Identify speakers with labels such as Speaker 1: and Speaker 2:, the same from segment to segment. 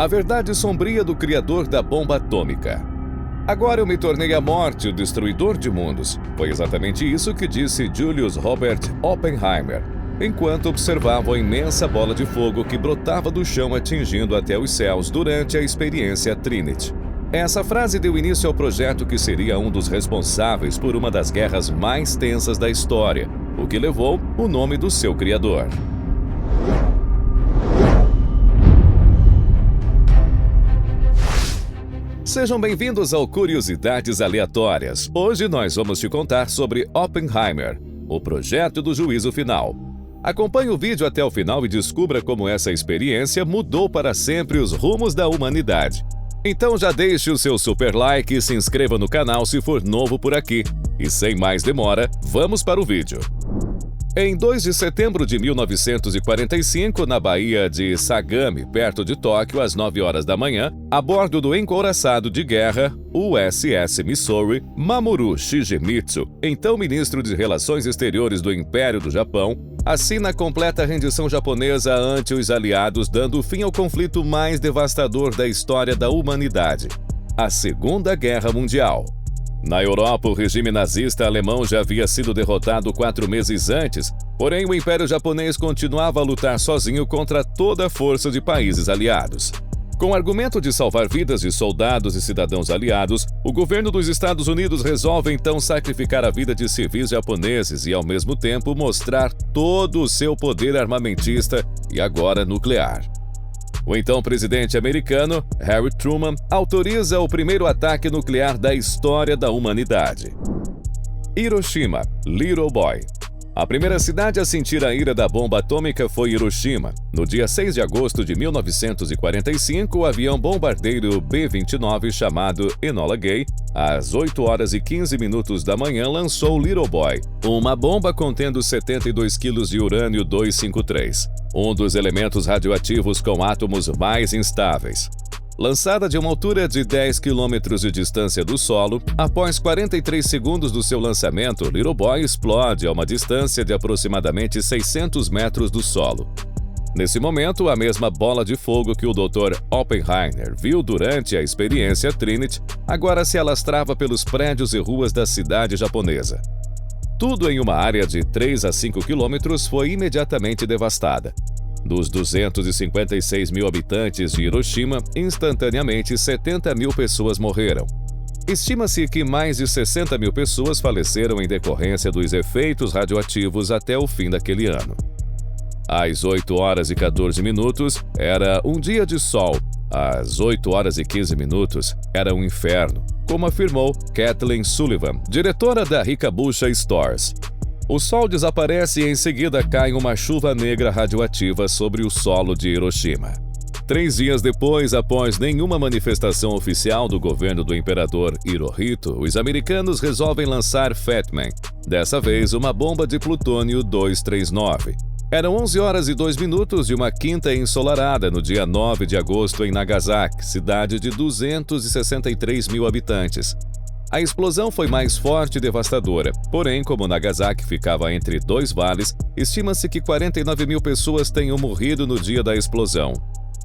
Speaker 1: A verdade sombria do criador da bomba atômica. Agora eu me tornei a morte, o destruidor de mundos. Foi exatamente isso que disse Julius Robert Oppenheimer, enquanto observava a imensa bola de fogo que brotava do chão atingindo até os céus durante a experiência Trinity. Essa frase deu início ao projeto que seria um dos responsáveis por uma das guerras mais tensas da história, o que levou o nome do seu criador. Sejam bem-vindos ao Curiosidades Aleatórias. Hoje nós vamos te contar sobre Oppenheimer, o projeto do juízo final. Acompanhe o vídeo até o final e descubra como essa experiência mudou para sempre os rumos da humanidade. Então já deixe o seu super like e se inscreva no canal se for novo por aqui. E sem mais demora, vamos para o vídeo. Em 2 de setembro de 1945, na Baía de Sagami, perto de Tóquio, às 9 horas da manhã, a bordo do encouraçado de guerra USS Missouri, Mamoru Shigemitsu, então ministro de Relações Exteriores do Império do Japão, assina a completa rendição japonesa ante os aliados, dando fim ao conflito mais devastador da história da humanidade, a Segunda Guerra Mundial. Na Europa, o regime nazista alemão já havia sido derrotado 4 meses antes, porém o Império Japonês continuava a lutar sozinho contra toda a força de países aliados. Com o argumento de salvar vidas de soldados e cidadãos aliados, o governo dos Estados Unidos resolve então sacrificar a vida de civis japoneses e, ao mesmo tempo, mostrar todo o seu poder armamentista e agora nuclear. O então presidente americano, Harry Truman, autoriza o primeiro ataque nuclear da história da humanidade. Hiroshima, Little Boy. A primeira cidade a sentir a ira da bomba atômica foi Hiroshima. No dia 6 de agosto de 1945, o avião bombardeiro B-29 chamado Enola Gay, às 8 horas e 15 minutos da manhã, lançou Little Boy, uma bomba contendo 72 quilos de urânio 253, um dos elementos radioativos com átomos mais instáveis. Lançada de uma altura de 10 km de distância do solo, após 43 segundos do seu lançamento, Little Boy explode a uma distância de aproximadamente 600 metros do solo. Nesse momento, a mesma bola de fogo que o Dr. Oppenheimer viu durante a experiência Trinity agora se alastrava pelos prédios e ruas da cidade japonesa. Tudo em uma área de 3 a 5 quilômetros foi imediatamente devastada. Dos 256 mil habitantes de Hiroshima, instantaneamente 70 mil pessoas morreram. Estima-se que mais de 60 mil pessoas faleceram em decorrência dos efeitos radioativos até o fim daquele ano. Às 8 horas e 14 minutos, era um dia de sol. Às 8 horas e 15 minutos, era um inferno, como afirmou Kathleen Sullivan, diretora da Hikabusa Stores. O sol desaparece e em seguida cai uma chuva negra radioativa sobre o solo de Hiroshima. 3 dias depois, após nenhuma manifestação oficial do governo do imperador Hirohito, os americanos resolvem lançar Fat Man, dessa vez uma bomba de plutônio 239. Eram 11 horas e 2 minutos de uma quinta ensolarada no dia 9 de agosto em Nagasaki, cidade de 263 mil habitantes. A explosão foi mais forte e devastadora, porém, como Nagasaki ficava entre 2 vales, estima-se que 49 mil pessoas tenham morrido no dia da explosão.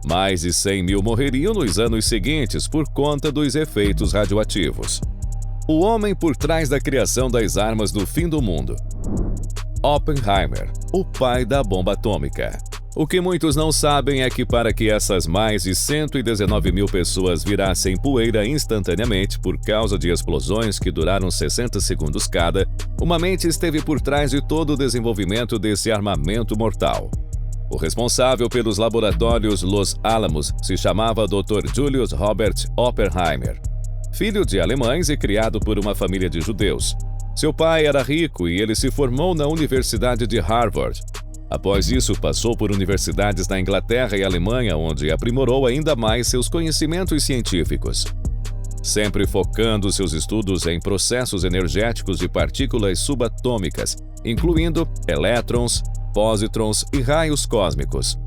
Speaker 1: Mais de 100 mil morreriam nos anos seguintes por conta dos efeitos radioativos. O homem por trás da criação das armas do fim do mundo. Oppenheimer, o pai da bomba atômica. O que muitos não sabem é que para que essas mais de 119 mil pessoas virassem poeira instantaneamente por causa de explosões que duraram 60 segundos cada, uma mente esteve por trás de todo o desenvolvimento desse armamento mortal. O responsável pelos laboratórios Los Alamos se chamava Dr. Julius Robert Oppenheimer. Filho de alemães e criado por uma família de judeus. Seu pai era rico e ele se formou na Universidade de Harvard. Após isso, passou por universidades na Inglaterra e Alemanha, onde aprimorou ainda mais seus conhecimentos científicos. Sempre focando seus estudos em processos energéticos de partículas subatômicas, incluindo elétrons, pósitrons e raios cósmicos.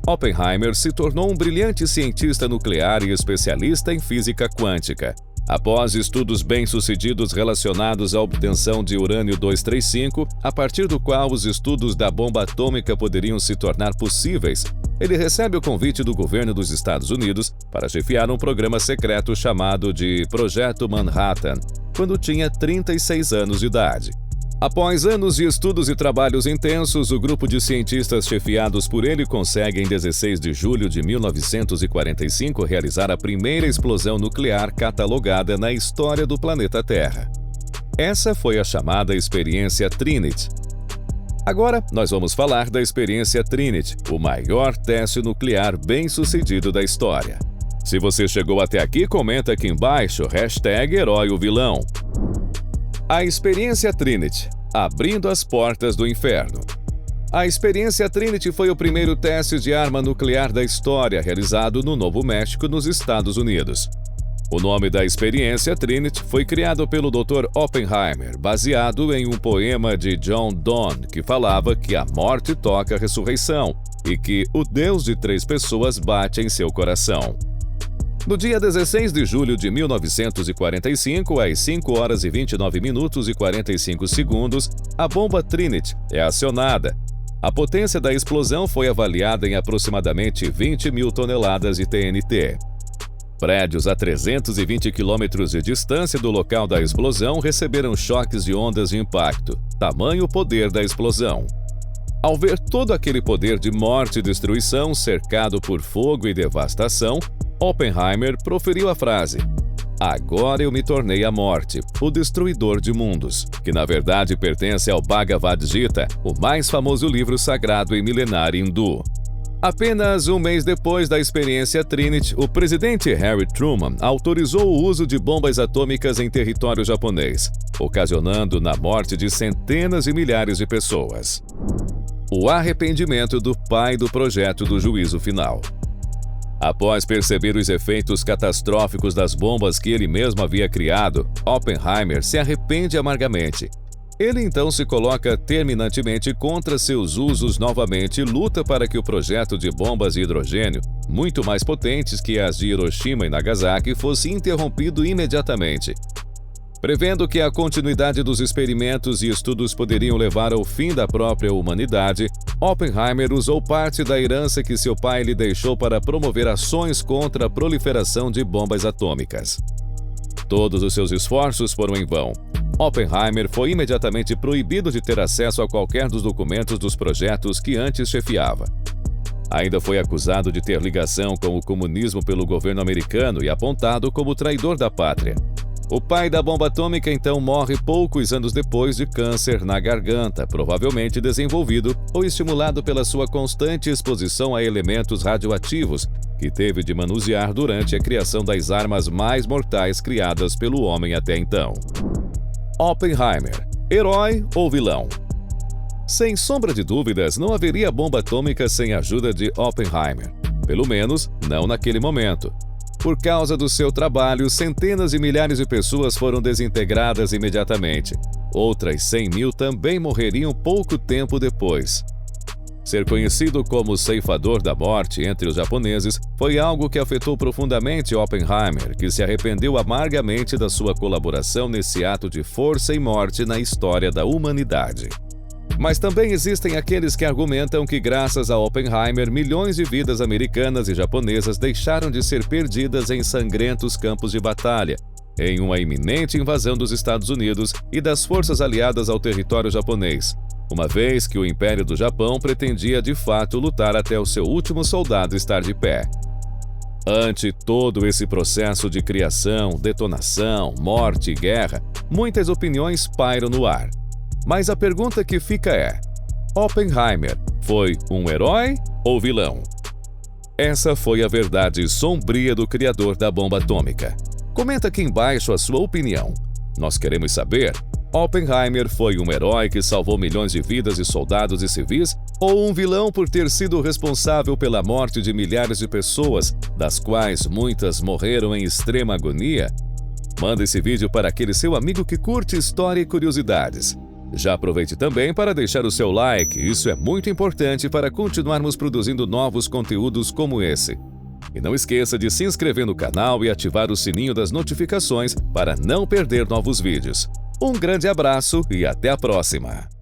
Speaker 1: Oppenheimer se tornou um brilhante cientista nuclear e especialista em física quântica. Após estudos bem-sucedidos relacionados à obtenção de urânio-235, a partir do qual os estudos da bomba atômica poderiam se tornar possíveis, ele recebe o convite do governo dos Estados Unidos para chefiar um programa secreto chamado de Projeto Manhattan, quando tinha 36 anos de idade. Após anos de estudos e trabalhos intensos, o grupo de cientistas chefiados por ele consegue, em 16 de julho de 1945, realizar a primeira explosão nuclear catalogada na história do planeta Terra. Essa foi a chamada Experiência Trinity. Agora, nós vamos falar da Experiência Trinity, o maior teste nuclear bem-sucedido da história. Se você chegou até aqui, comenta aqui embaixo, #HeróiOvilão. A Experiência Trinity, abrindo as portas do inferno. A Experiência Trinity foi o primeiro teste de arma nuclear da história realizado no Novo México, nos Estados Unidos. O nome da Experiência Trinity foi criado pelo Dr. Oppenheimer, baseado em um poema de John Donne que falava que a morte toca a ressurreição e que o Deus de 3 pessoas bate em seu coração. No dia 16 de julho de 1945, às 5 horas e 29 minutos e 45 segundos, a bomba Trinity é acionada. A potência da explosão foi avaliada em aproximadamente 20 mil toneladas de TNT. Prédios a 320 quilômetros de distância do local da explosão receberam choques de ondas de impacto, tamanho poder da explosão. Ao ver todo aquele poder de morte e destruição cercado por fogo e devastação, Oppenheimer proferiu a frase: "Agora eu me tornei a morte, o destruidor de mundos", que na verdade pertence ao Bhagavad Gita, o mais famoso livro sagrado e milenar hindu. Apenas um mês depois da Experiência Trinity, o presidente Harry Truman autorizou o uso de bombas atômicas em território japonês, ocasionando na morte de centenas de milhares de pessoas. O arrependimento do pai do projeto do juízo final. Após perceber os efeitos catastróficos das bombas que ele mesmo havia criado, Oppenheimer se arrepende amargamente. Ele então se coloca terminantemente contra seus usos novamente e luta para que o projeto de bombas de hidrogênio, muito mais potentes que as de Hiroshima e Nagasaki, fosse interrompido imediatamente. Prevendo que a continuidade dos experimentos e estudos poderiam levar ao fim da própria humanidade, Oppenheimer usou parte da herança que seu pai lhe deixou para promover ações contra a proliferação de bombas atômicas. Todos os seus esforços foram em vão. Oppenheimer foi imediatamente proibido de ter acesso a qualquer dos documentos dos projetos que antes chefiava. Ainda foi acusado de ter ligação com o comunismo pelo governo americano e apontado como traidor da pátria. O pai da bomba atômica então morre poucos anos depois de câncer na garganta, provavelmente desenvolvido ou estimulado pela sua constante exposição a elementos radioativos, que teve de manusear durante a criação das armas mais mortais criadas pelo homem até então. Oppenheimer, herói ou vilão? Sem sombra de dúvidas, não haveria bomba atômica sem a ajuda de Oppenheimer. Pelo menos, não naquele momento. Por causa do seu trabalho, centenas de milhares de pessoas foram desintegradas imediatamente. Outras 100 mil também morreriam pouco tempo depois. Ser conhecido como o ceifador da morte entre os japoneses foi algo que afetou profundamente Oppenheimer, que se arrependeu amargamente da sua colaboração nesse ato de força e morte na história da humanidade. Mas também existem aqueles que argumentam que, graças a Oppenheimer, milhões de vidas americanas e japonesas deixaram de ser perdidas em sangrentos campos de batalha, em uma iminente invasão dos Estados Unidos e das forças aliadas ao território japonês, uma vez que o Império do Japão pretendia de fato lutar até o seu último soldado estar de pé. Ante todo esse processo de criação, detonação, morte e guerra, muitas opiniões pairam no ar. Mas a pergunta que fica é: Oppenheimer foi um herói ou vilão? Essa foi a verdade sombria do criador da bomba atômica. Comenta aqui embaixo a sua opinião. Nós queremos saber: Oppenheimer foi um herói que salvou milhões de vidas de soldados e civis ou um vilão por ter sido responsável pela morte de milhares de pessoas, das quais muitas morreram em extrema agonia? Manda esse vídeo para aquele seu amigo que curte história e curiosidades. Já aproveite também para deixar o seu like, isso é muito importante para continuarmos produzindo novos conteúdos como esse. E não esqueça de se inscrever no canal e ativar o sininho das notificações para não perder novos vídeos. Um grande abraço e até a próxima!